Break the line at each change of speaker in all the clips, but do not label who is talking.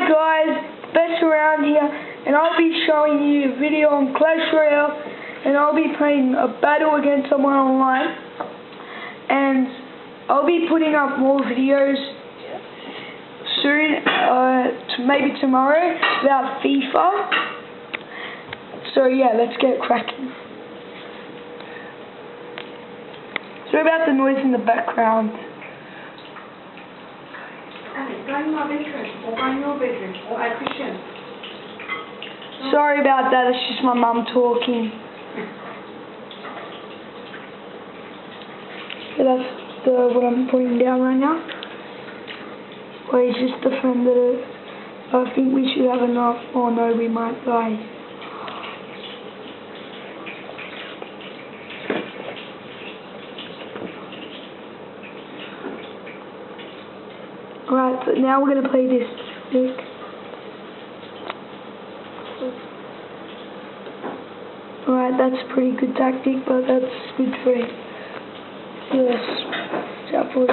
guys, Best Around here, and I'll be showing you a video on Clash Royale, and I'll be playing a battle against someone online, and I'll be putting up more videos soon, maybe tomorrow, about FIFA. So yeah, let's get cracking. Sorry about the noise in the background. Sorry about that, it's just my mum talking. So that's what I'm putting down right now. Wait, just defended it. I think we should have enough. Oh no, we might die. Alright, so now we're going to play this stick. Alright, that's a pretty good tactic, but that's good for it. Yes, watch for it.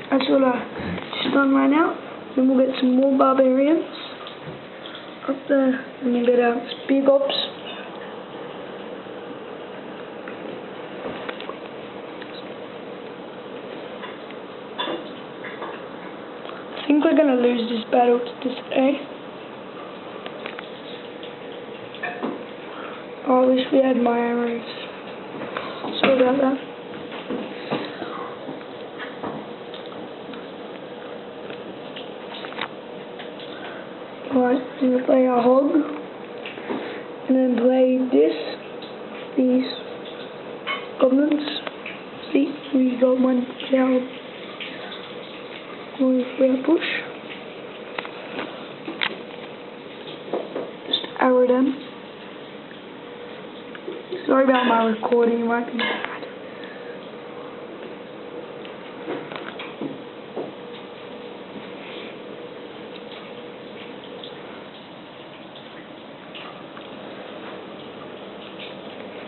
That's what I just done right now. Then we'll get some more barbarians up there, and we'll get our big ops. I think we're gonna lose this battle to this A. Oh, I wish we had my arrows. Sorry about that. Alright, I'm gonna play our hog, and then play these goblins. See, we got one down. Going for a push. Just arrow them. Sorry about my recording, it might be bad.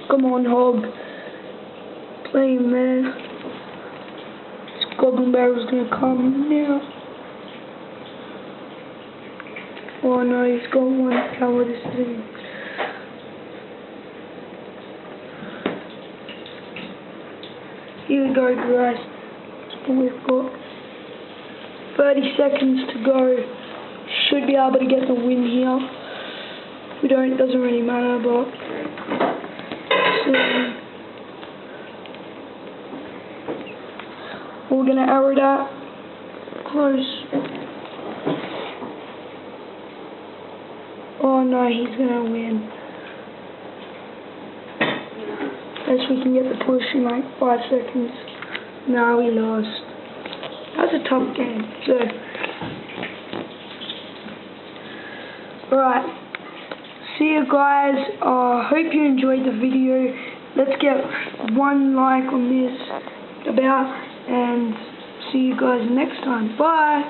Come on, hog. Play him there. This goblin barrel's gonna come now. Oh no, he's got one tower to see. Here we go, guys. We've got 30 seconds to go. Should be able to get the win here. If we don't, it doesn't really matter, but we're gonna arrow that close. Oh no, he's gonna win. Guess we can get the push in like 5 seconds. No, we lost. That was a tough game. So, alright. See you guys. Hope you enjoyed the video. Let's get 1 like on this and see you guys next time. Bye.